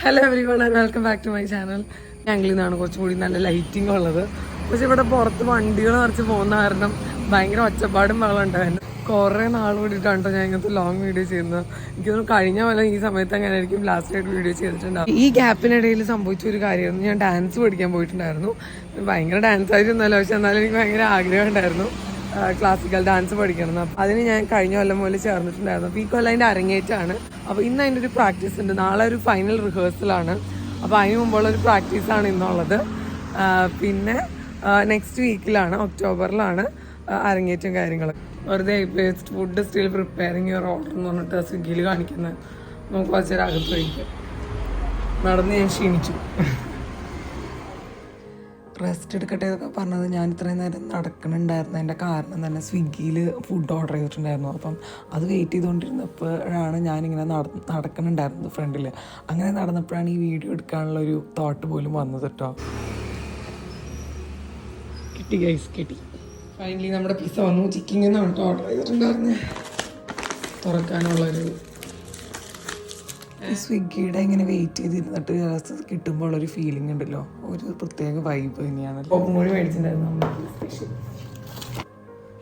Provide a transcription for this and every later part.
Hello everyone and welcome back to my channel. ഞങ്ങളിൽ നിന്നാണ് കുറച്ചുകൂടി നല്ല ലൈറ്റിംഗ് ഉള്ളത്. പക്ഷെ ഇവിടെ പുറത്ത് വണ്ടികൾ നിറച്ച് പോകുന്ന കാരണം ഭയങ്കര ഒച്ചപ്പാടും വെള്ളം ഉണ്ടായിരുന്നു. കുറേ നാൾ കൂടിയിട്ടാണ് ഞാൻ ഇങ്ങനത്തെ ലോങ് വീഡിയോ ചെയ്യുന്നത്. എനിക്കൊന്നും കഴിഞ്ഞ പോലെ ഈ സമയത്ത് അങ്ങനെ ആയിരിക്കും ലാസ്റ്റ് ആയിട്ട് വീഡിയോ ചെയ്തിട്ടുണ്ടാവും. ഈ ഗ്യാപ്പിനിടയിൽ സംഭവിച്ച ഒരു കാര്യമായിരുന്നു, ഞാൻ ഡാൻസ് പഠിക്കാൻ പോയിട്ടുണ്ടായിരുന്നു. ഭയങ്കര ഡാൻസ് ആയിരുന്നല്ലോ, പക്ഷെ എന്നാലും എനിക്ക് ഭയങ്കര ആഗ്രഹം ഉണ്ടായിരുന്നു ക്ലാസിക്കൽ ഡാൻസ് പഠിക്കണം. അപ്പം അതിന് ഞാൻ കഴിഞ്ഞ കൊല്ലം പോലെ ചേർന്നിട്ടുണ്ടായിരുന്നു. അപ്പോൾ ഈ കൊല്ലം അതിൻ്റെ അരങ്ങേറ്റമാണ്. അപ്പോൾ ഇന്ന് അതിൻ്റെ ഒരു പ്രാക്ടീസ് ഉണ്ട്, നാളെ ഒരു ഫൈനൽ റിഹേഴ്സലാണ്. അപ്പോൾ അതിന് മുമ്പുള്ള ഒരു പ്രാക്ടീസാണ് ഇന്നുള്ളത്. പിന്നെ നെക്സ്റ്റ് വീക്കിലാണ്, ഒക്ടോബറിലാണ് അരങ്ങേറ്റം കാര്യങ്ങൾ. വെറുതെ food still preparing your order എന്ന് പറഞ്ഞിട്ട് സ്വിഗ്ഗിയിൽ കാണിക്കുന്നത്. നമുക്ക് കുറച്ച് അകത്ത് കഴിക്കാം. നടന്ന് ഞാൻ ക്ഷീണിച്ചു. റെസ്റ്റ് എടുക്കട്ടെ എന്നൊക്കെ പറഞ്ഞത് ഞാൻ ഇത്രയും നേരം നടക്കണുണ്ടായിരുന്നതിൻ്റെ കാരണം തന്നെ സ്വിഗ്ഗിയിൽ ഫുഡ് ഓർഡർ ചെയ്തിട്ടുണ്ടായിരുന്നു. അപ്പം അത് വെയിറ്റ് ചെയ്തുകൊണ്ടിരുന്നപ്പോഴാണ് ഞാനിങ്ങനെ നടക്കണുണ്ടായിരുന്നത് ഫ്രണ്ടിൽ. അങ്ങനെ നടന്നപ്പോഴാണ് ഈ വീഡിയോ എടുക്കാനുള്ളൊരു തോട്ട് പോലും വന്നത് കേട്ടോ. കിട്ടി ഗൈസ്, കിട്ടി. ഫൈനലി നമ്മുടെ പിസ്സ വന്നു. ചിക്കൻ എന്നാണ് ഓർഡർ ചെയ്തിട്ടുണ്ടായിരുന്നത്. തുറക്കാനുള്ളൊരു സ്വിഗ്ഗിയുടെ ഇങ്ങനെ വെയിറ്റ് ചെയ്തിരുന്നിട്ട് കിട്ടുമ്പോൾ ഉള്ളൊരു ഫീലിംഗ് ഉണ്ടല്ലോ, ഒരു പ്രത്യേക വൈബ് തന്നെയാണ്. പോപ്പുമോഴി മേടിച്ചിട്ടുണ്ടായിരുന്നു.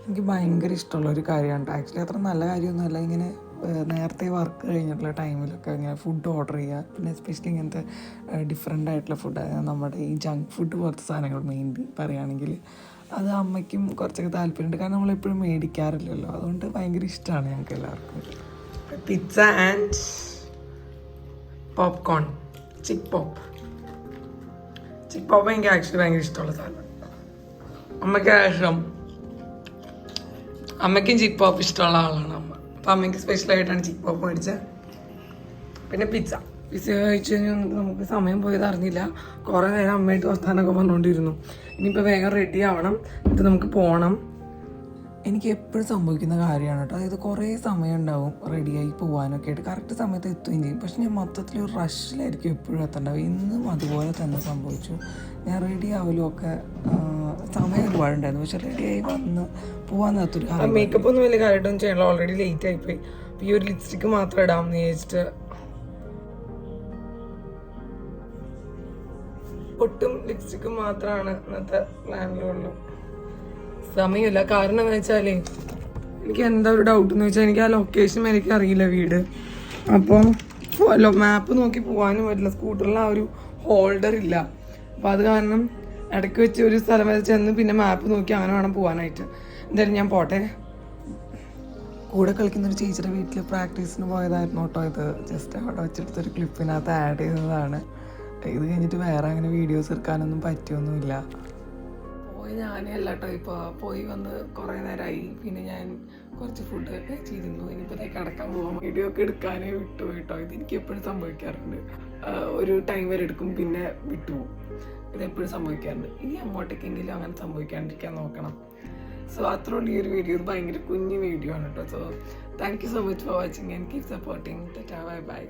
എനിക്ക് ഭയങ്കര ഇഷ്ടമുള്ളൊരു കാര്യമാണ് ആക്ച്വലി. അത്ര നല്ല കാര്യമൊന്നുമല്ല ഇങ്ങനെ നേരത്തെ വർക്ക് കഴിഞ്ഞിട്ടുള്ള ടൈമിലൊക്കെ ഇങ്ങനെ ഫുഡ് ഓർഡർ ചെയ്യുക. പിന്നെ എസ്പെഷ്യലി ഇങ്ങനത്തെ ഡിഫറെൻ്റ് ആയിട്ടുള്ള ഫുഡ്, നമ്മുടെ ഈ ജങ്ക് ഫുഡ് പോലത്തെ സാധനങ്ങൾ മെയിൻലി പറയുകയാണെങ്കിൽ അത് അമ്മയ്ക്കും കുറച്ചൊക്കെ താല്പര്യമുണ്ട്. കാരണം നമ്മളെപ്പോഴും മേടിക്കാറില്ലല്ലോ, അതുകൊണ്ട് ഭയങ്കര ഇഷ്ടമാണ് ഞങ്ങൾക്ക് എല്ലാവർക്കും. Pizza and popcorn, chick pop എനിക്ക് ആക്ച്വലി ഭയങ്കര ഇഷ്ടമുള്ള സാധനം. അമ്മയ്ക്കും ചിക്ക് പോപ്പ് ഇഷ്ടമുള്ള ആളാണ് അമ്മ. അപ്പം അമ്മയ്ക്ക് സ്പെഷ്യലായിട്ടാണ് ചിക്ക് പോപ്പ് മേടിച്ചത്. പിന്നെ പിസ്സ കഴിച്ച് കഴിഞ്ഞാൽ നമുക്ക് സമയം പോയത് അറിഞ്ഞില്ല. കുറേ നേരം അമ്മയായിട്ട് വർത്താനൊക്കെ പറഞ്ഞുകൊണ്ടിരുന്നു. ഇനിയിപ്പോൾ വേഗം റെഡി ആവണം, എന്നിട്ട് നമുക്ക് പോകണം. എനിക്ക് എപ്പോഴും സംഭവിക്കുന്ന കാര്യമാണ് കേട്ടോ. അതായത് കുറേ സമയം ഉണ്ടാവും റെഡിയായി പോകാനൊക്കെ ആയിട്ട്, കറക്റ്റ് സമയത്ത് എത്തുകയും ചെയ്യും. പക്ഷെ ഞാൻ മൊത്തത്തിലൊരു റഷിലായിരിക്കും എപ്പോഴും എത്തേണ്ടാവും. ഇന്നും അതുപോലെ തന്നെ സംഭവിച്ചു. ഞാൻ റെഡി ആവലും ഒക്കെ സമയം ഒരുപാടുണ്ടായിരുന്നു, പക്ഷെ റെഡിയായി വന്ന് പോകാൻ നേരത്തൊരു മേക്കപ്പ് ഒന്നും വലിയ കാര്യമായിട്ടൊന്നും ചെയ്യണല്ലോ, ഓൾറെഡി ലേറ്റ് ആയിപ്പോയി. അപ്പോൾ ഈ ഒരു ലിപ്സ്റ്റിക്ക് മാത്രം ഇടാമെന്ന് വിചാരിച്ചിട്ട് ഒട്ടും ലിപ്സ്റ്റിക്ക് മാത്രമാണ് ഇന്നത്തെ പ്ലാനിലുള്ളൂ. സമയമില്ല. കാരണം എന്ന് വെച്ചാൽ എനിക്ക് എന്താ ഒരു ഡൗട്ട് എന്ന് വെച്ചാൽ എനിക്ക് ആ ലൊക്കേഷൻ എനിക്ക് അറിയില്ല വീട്. അപ്പോൾ മാപ്പ് നോക്കി പോകാനും പറ്റില്ല, സ്കൂട്ടറിൽ ആ ഒരു ഹോൾഡർ ഇല്ല. അപ്പോൾ അത് കാരണം ഇടയ്ക്ക് വെച്ച് ഒരു സ്ഥലം വരെ ചെന്ന് പിന്നെ മാപ്പ് നോക്കി അങ്ങനെ വേണം പോകാനായിട്ട്. എന്തായാലും ഞാൻ പോട്ടെ. കൂടെ കളിക്കുന്നൊരു ചേച്ചിയുടെ വീട്ടിൽ പ്രാക്ടീസിന് പോയതായിരുന്നു കേട്ടോ ഇത്. ജസ്റ്റ് അവിടെ വെച്ചെടുത്തൊരു ക്ലിപ്പിനകത്ത് ആഡ് ചെയ്തതാണ്. ഇത് കഴിഞ്ഞിട്ട് വേറെ അങ്ങനെ വീഡിയോസ് എടുക്കാനൊന്നും പറ്റിയൊന്നുമില്ല. ഞാനേ അല്ല കേട്ടോ, ഇപ്പോൾ പോയി വന്ന് കുറേ നേരമായി. പിന്നെ ഞാൻ കുറച്ച് ഫുഡ് കഴിച്ചിരുന്നു. ഇനിയിപ്പോഴത്തേക്ക് അടക്കാൻ പോകാം. വീഡിയോ ഒക്കെ എടുക്കാനേ വിട്ടുപോയി കേട്ടോ. ഇതെനിക്ക് എപ്പോഴും സംഭവിക്കാറുണ്ട്. ഒരു ടൈം വരെ എടുക്കും, പിന്നെ വിട്ടുപോകും. ഇതെപ്പോഴും സംഭവിക്കാറുണ്ട്. ഇനി അങ്ങോട്ടേക്കെങ്കിലും അങ്ങനെ സംഭവിക്കാണ്ടിരിക്കാൻ നോക്കണം. സോ അത്രയുള്ള ഈ ഒരു വീഡിയോ, ഇത് ഭയങ്കര കുഞ്ഞു വീഡിയോ ആണ് കേട്ടോ. So thank you so much for watching and keep supporting. Bye bye.